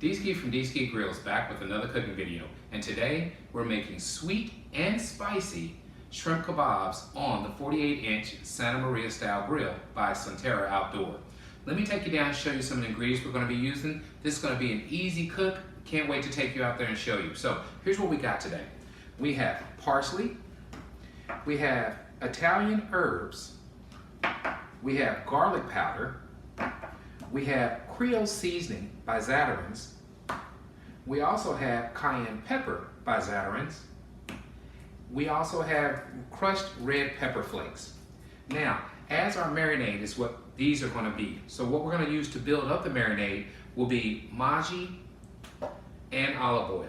D-Ski from D-Ski Grills back with another cooking video, and today we're making sweet and spicy shrimp kebabs on the 48-inch Santa Maria style grill by Sunterra Outdoor. Let me take you down and show you some of the ingredients we're going to be using. This is going to be an easy cook. Can't wait to take you out there and show you. So here's what we got today. We have parsley, we have Italian herbs, we have garlic powder, we have Creole seasoning by Zatarain's. We also have cayenne pepper by Zatarain's. We also have crushed red pepper flakes. Now, as our marinade is what these are going to be. So what we're going to use to build up the marinade will be maji and olive oil.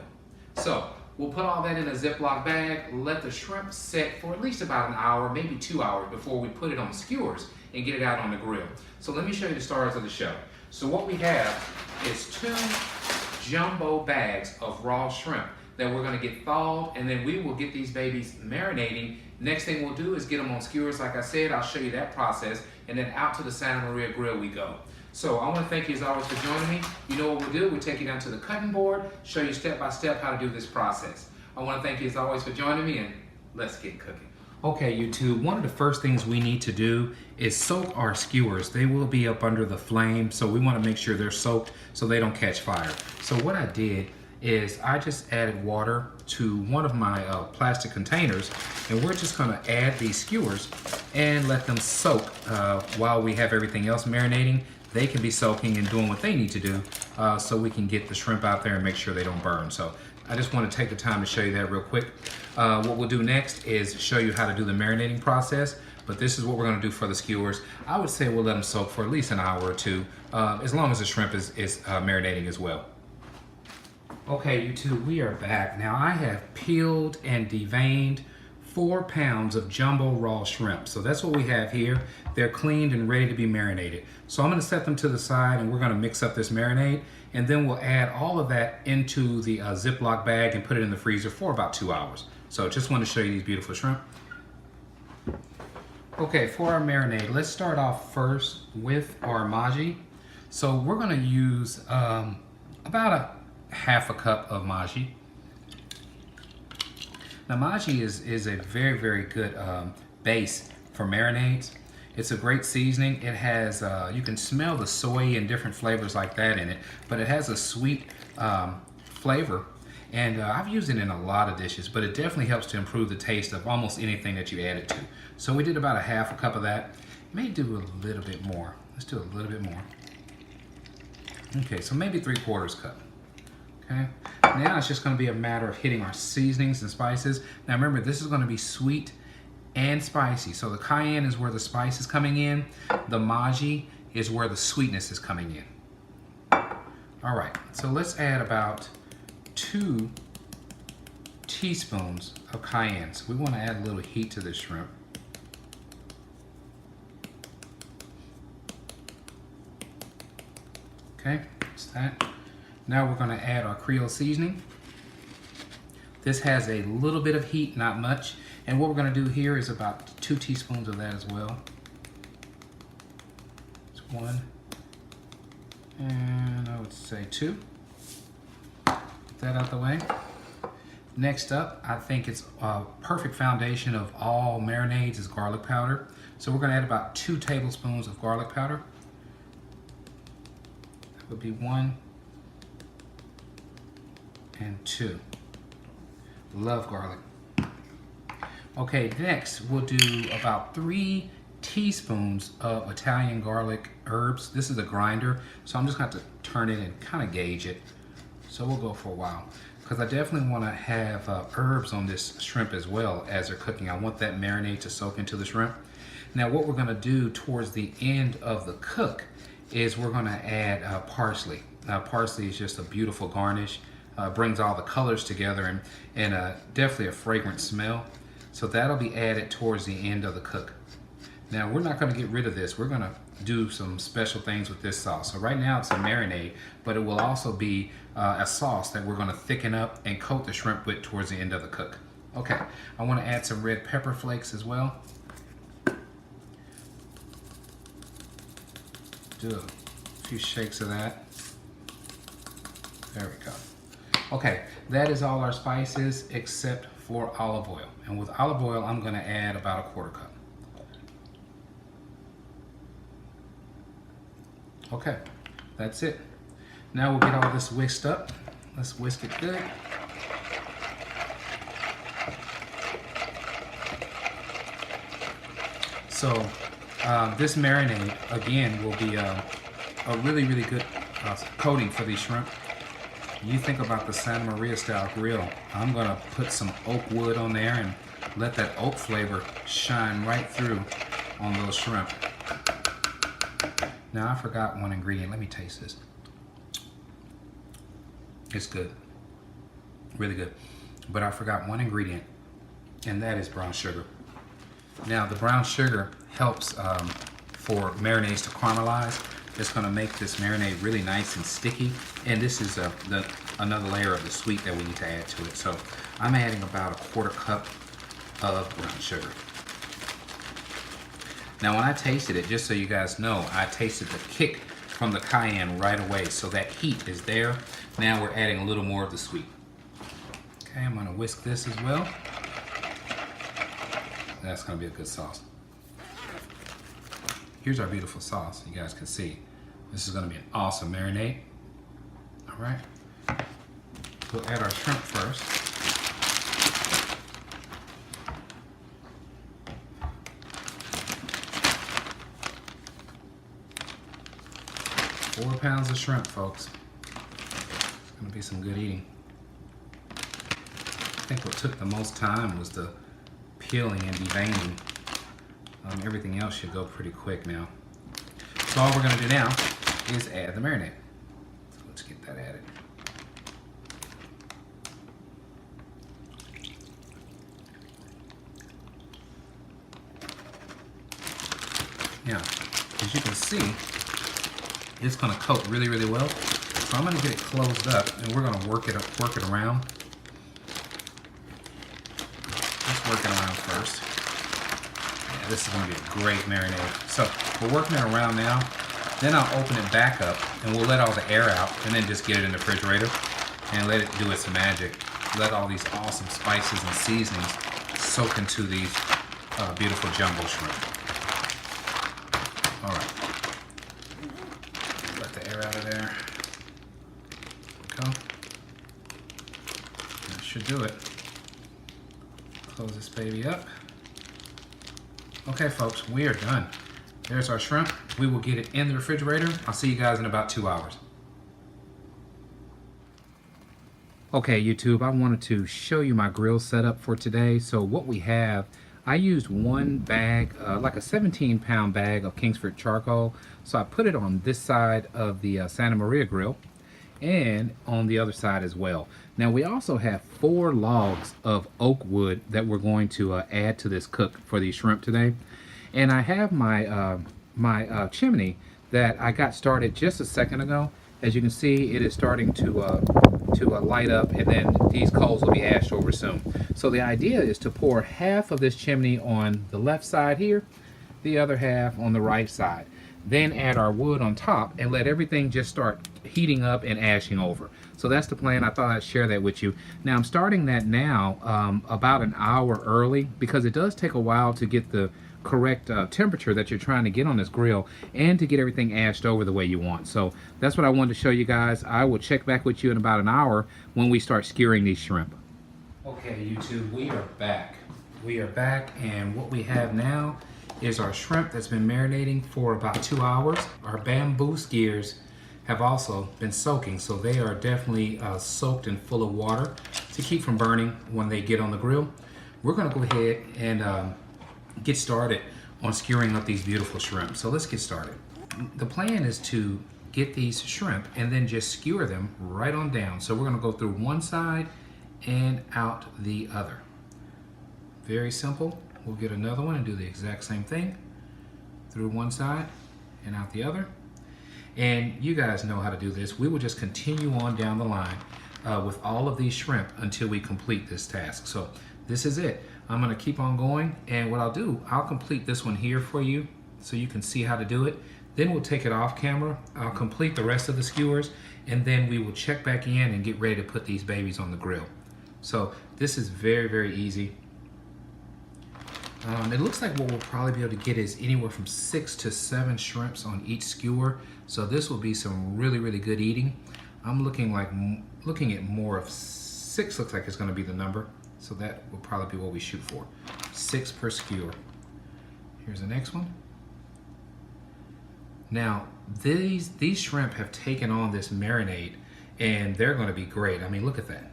So we'll put all that in a Ziploc bag, let the shrimp set for at least about an hour, maybe 2 hours before we put it on skewers and get it out on the grill. So let me show you the stars of the show. So what we have is 2 jumbo bags of raw shrimp that we're going to get thawed, and then we will get these babies marinating. Next thing we'll do is get them on skewers. Like I said, I'll show you that process, and then out to the Santa Maria grill we go. So I want to thank you as always for joining me. You know what we'll do, we'll take you down to the cutting board, show you step by step how to do this process. I want to thank you as always for joining me, and let's get cooking. Okay, YouTube, one of the first things we need to do is soak our skewers. They will be up under the flame, so we want to make sure they're soaked so they don't catch fire. So what I did is I just added water to one of my plastic containers, and we're just going to add these skewers and let them soak while we have everything else marinating. They can be soaking and doing what they need to do so we can get the shrimp out there and make sure they don't burn. So I just want to take the time to show you that real quick. What we'll do next is show you how to do the marinating process, but this is what we're going to do for the skewers. I would say we'll let them soak for at least an hour or two, as long as the shrimp is marinating as well. Okay, YouTube, we are back. Now I have peeled and deveined 4 pounds of jumbo raw shrimp. So that's what we have here. They're cleaned and ready to be marinated. So I'm going to set them to the side, and we're going to mix up this marinade, and then we'll add all of that into the Ziploc bag and put it in the freezer for about 2 hours. So just want to show you these beautiful shrimp. Okay, for our marinade, let's start off first with our maji. So we're going to use about half a cup of maji. Now maji is a very, very good base for marinades. It's a great seasoning. It has, you can smell the soy and different flavors like that in it, but it has a sweet flavor. And I've used it in a lot of dishes, but it definitely helps to improve the taste of almost anything that you add it to. So we did about a half a cup of that. May do a little bit more. Let's do a little bit more. Okay, so maybe 3/4 cup. Okay, now it's just going to be a matter of hitting our seasonings and spices. Now remember, this is going to be sweet and spicy. So the cayenne is where the spice is coming in. The maji is where the sweetness is coming in. All right, so let's add about 2 teaspoons of cayenne. So we want to add a little heat to this shrimp. Okay, that's that. Now we're going to add our Creole seasoning. This has a little bit of heat, not much. And what we're going to do here is about 2 teaspoons of that as well. It's 1. And I would say 2. Get that out the way. Next up, I think it's a perfect foundation of all marinades is garlic powder. So we're going to add about 2 tablespoons of garlic powder. That would be 1. And 2. Love garlic. Okay, next we'll do about 3 teaspoons of Italian garlic herbs. This is a grinder, so I'm just going to have to turn it and kind of gauge it. So we'll go for a while, because I definitely want to have herbs on this shrimp as well as they're cooking. I want that marinade to soak into the shrimp. Now what we're going to do towards the end of the cook is we're going to add parsley. Now parsley is just a beautiful garnish. Brings all the colors together and definitely a fragrant smell. So that'll be added towards the end of the cook. Now we're not going to get rid of this. We're going to do some special things with this sauce. So right now it's a marinade, but it will also be a sauce that we're going to thicken up and coat the shrimp with towards the end of the cook. Okay, I want to add some red pepper flakes as well. Do a few shakes of that. There we go. Okay, that is all our spices except for olive oil. And with olive oil, I'm gonna add about 1/4 cup. Okay, that's it. Now we'll get all this whisked up. Let's whisk it good. So this marinade, again, will be a really, really good coating for these shrimp. You think about the Santa Maria style grill. I'm gonna put some oak wood on there and let that oak flavor shine right through on those shrimp. Now I forgot one ingredient. Let me taste this. It's good, really good. But I forgot one ingredient, and that is brown sugar. Now the brown sugar helps for marinades to caramelize. It's gonna make this marinade really nice and sticky. And this is another layer of the sweet that we need to add to it. So I'm adding about 1/4 cup of brown sugar. Now when I tasted it, just so you guys know, I tasted the kick from the cayenne right away. So that heat is there. Now we're adding a little more of the sweet. Okay, I'm gonna whisk this as well. That's gonna be a good sauce. Here's our beautiful sauce, you guys can see. This is gonna be an awesome marinade. All right, we'll add our shrimp first. Four pounds of shrimp, folks. It's gonna be some good eating. I think what took the most time was the peeling and deveining. Everything else should go pretty quick now. So all we're gonna do now is add the marinade. So let's get that added. Now, as you can see, it's gonna coat really, really well. So I'm gonna get it closed up and we're gonna work it around. Let's work it around first. Yeah, this is gonna be a great marinade. So we're working it around now. Then I'll open it back up and we'll let all the air out and then just get it in the refrigerator and let it do its magic. Let all these awesome spices and seasonings soak into these beautiful jumbo shrimp. All right. Let the air out of there. Go. That should do it. Close this baby up. Okay, folks, we are done. There's our shrimp. We will get it in the refrigerator. I'll see you guys in about 2 hours. Okay, YouTube, I wanted to show you my grill setup for today. So what we have, I used one bag, like a 17-pound bag of Kingsford charcoal. So I put it on this side of the Santa Maria grill and on the other side as well. Now we also have 4 logs of oak wood that we're going to add to this cook for these shrimp today. And I have my my chimney that I got started just a second ago. As you can see, it is starting to light up, and then these coals will be ashed over soon. So the idea is to pour half of this chimney on the left side here, the other half on the right side. Then add our wood on top and let everything just start heating up and ashing over. So that's the plan. I thought I'd share that with you. Now I'm starting that now about an hour early because it does take a while to get the correct temperature that you're trying to get on this grill and to get everything ashed over the way you want. So that's what I wanted to show you guys. I will check back with you in about an hour when we start skewering these shrimp. Okay, YouTube, we are back. We are back, and what we have now is our shrimp that's been marinating for about 2 hours. Our bamboo skewers have also been soaking, so they are definitely soaked and full of water to keep from burning when they get on the grill. We're gonna go ahead and get started on skewering up these beautiful shrimp. So let's get started. The plan is to get these shrimp and then just skewer them right on down. So we're gonna go through one side and out the other. Very simple. We'll get another one and do the exact same thing. Through one side and out the other. And you guys know how to do this. We will just continue on down the line with all of these shrimp until we complete this task. So this is it. I'm gonna keep on going, and what I'll do, I'll complete this one here for you so you can see how to do it. Then we'll take it off camera. I'll complete the rest of the skewers, and then we will check back in and get ready to put these babies on the grill. So this is very, very easy. It looks like what we'll probably be able to get is anywhere from 6 to 7 shrimps on each skewer. So this will be some really, really good eating. I'm looking at more of 6. Looks like it's going to be the number. So that will probably be what we shoot for. 6 per skewer. Here's the next one. Now these shrimp have taken on this marinade, and they're going to be great. I mean, look at that.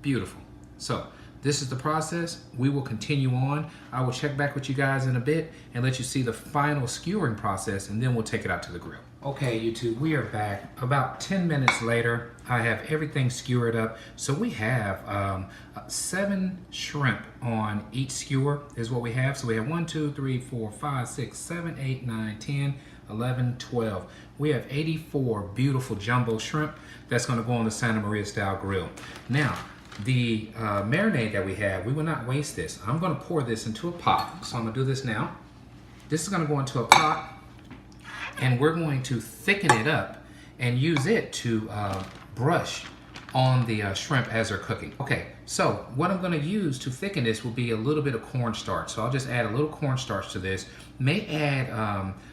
Beautiful. So this is the process. We will continue on. I will check back with you guys in a bit and let you see the final skewering process, and then we'll take it out to the grill. Okay, YouTube, we are back. About 10 minutes later, I have everything skewered up. So we have 7 shrimp on each skewer is what we have. So we have 1, 2, 3, 4, 5, 6, 7, 8, 9, 10, 11, 12. We have 84 beautiful jumbo shrimp that's going to go on the Santa Maria style grill. Now, the marinade that we have, we will not waste this. I'm going to pour this into a pot. So I'm going to do this now. This is going to go into a pot, and we're going to thicken it up and use it to brush on the shrimp as they're cooking. Okay, so what I'm going to use to thicken this will be a little bit of cornstarch. So I'll just add a little cornstarch to this. May add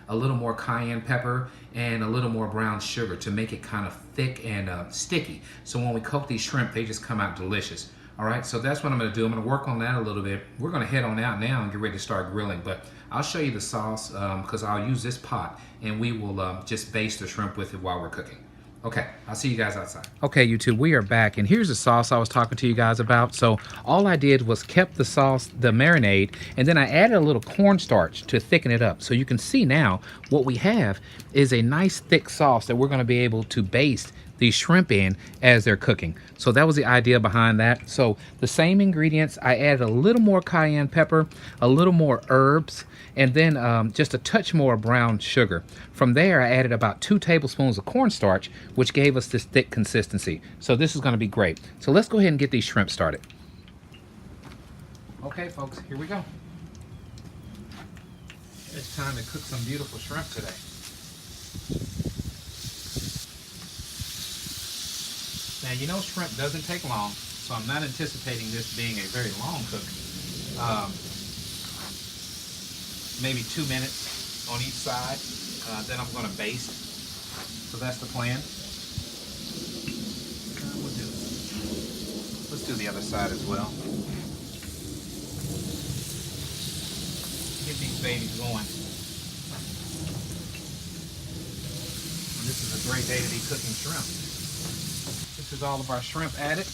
a little more cayenne pepper and a little more brown sugar to make it kind of thick and sticky. So when we coat these shrimp, they just come out delicious. All right, so that's what I'm going to do. I'm going to work on that a little bit. We're going to head on out now and get ready to start grilling, but I'll show you the sauce because I'll use this pot, and we will just baste the shrimp with it while we're cooking. Okay, I'll see you guys outside. Okay, YouTube, we are back, and here's the sauce I was talking to you guys about. So all I did was kept the sauce, the marinade, and then I added a little cornstarch to thicken it up. So you can see now what we have is a nice thick sauce that we're going to be able to baste these shrimp in as they're cooking. So that was the idea behind that. So the same ingredients, I added a little more cayenne pepper, a little more herbs, and then just a touch more brown sugar. From there, I added about 2 tablespoons of cornstarch, which gave us this thick consistency. So this is going to be great. So let's go ahead and get these shrimp started. Okay, folks, here we go. It's time to cook some beautiful shrimp today. Now, you know shrimp doesn't take long, so I'm not anticipating this being a very long cook. Maybe 2 minutes on each side. Then I'm going to baste. So that's the plan. Let's do the other side as well. Get these babies going. And this is a great day to be cooking shrimp. This is all of our shrimp added.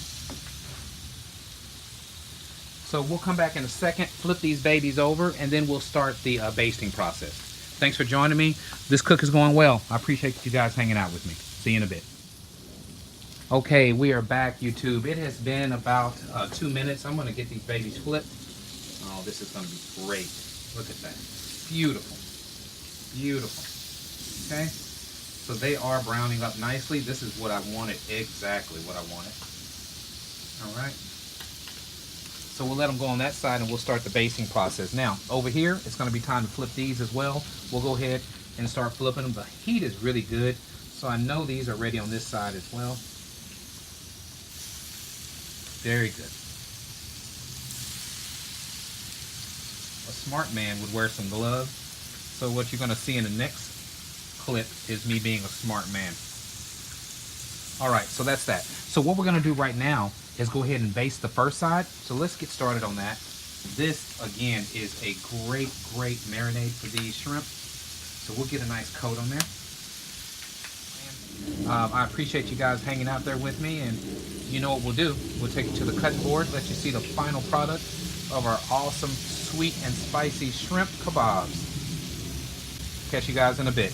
So we'll come back in a second, flip these babies over, and then we'll start the basting process. Thanks for joining me. This cook is going well. I appreciate you guys hanging out with me. See you in a bit. Okay, we are back, YouTube. It has been about 2 minutes. I'm going to get these babies flipped. Oh, this is going to be great. Look at that. Beautiful. Beautiful. Okay. So they are browning up nicely. This is what I wanted, exactly what I wanted. All right. So we'll let them go on that side, and we'll start the basting process. Now, over here, it's going to be time to flip these as well. We'll go ahead and start flipping them. The heat is really good, so I know these are ready on this side as well. Very good. A smart man would wear some gloves. So what you're going to see in the next clip is me being a smart man. All right, so that's that. So what we're going to do right now is go ahead and baste the first side. So let's get started on that. This, again, is a great marinade for these shrimp. So we'll get a nice coat on there. I appreciate you guys hanging out there with me, and you know what we'll do. We'll take it to the cutting board, let you see the final product of our awesome sweet and spicy shrimp kebabs. Catch you guys in a bit.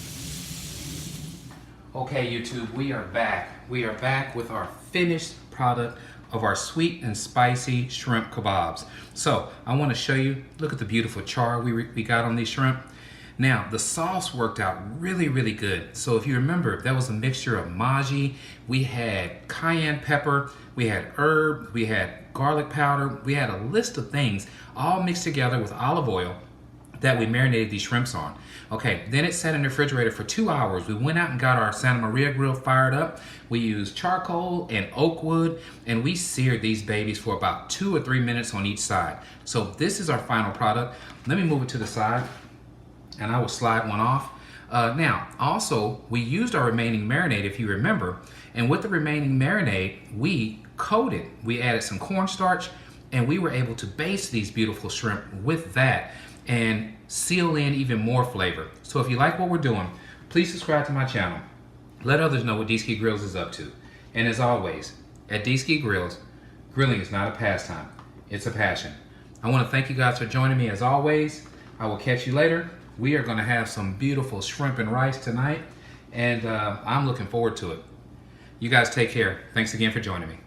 Okay, YouTube, we are back. We are back with our finished product of our sweet and spicy shrimp kebabs. So I want to show you, look at the beautiful char we got on these shrimp. Now, the sauce worked out really good. So if you remember, that was a mixture of maji, we had cayenne pepper, we had herb, we had garlic powder, we had a list of things all mixed together with olive oil. that we marinated these shrimps on. Okay, then it sat in the refrigerator for 2 hours. We went out and got our Santa Maria grill fired up. We used charcoal and oak wood, and we seared these babies for about 2 or 3 minutes on each side. So this is our final product. Let me move it to the side, and I will slide one off. Now, also, we used our remaining marinade, if you remember, and with the remaining marinade, we coated. We added some cornstarch, and we were able to baste these beautiful shrimp with that and seal in even more flavor. So if you like what we're doing, please subscribe to my channel. Let others know what D-Ski Grills is up to. And as always, at D-Ski Grills, grilling is not a pastime, it's a passion. I want to thank you guys for joining me as always. I will catch you later. We are going to have some beautiful shrimp and rice tonight, and I'm looking forward to it. You guys take care. Thanks again for joining me.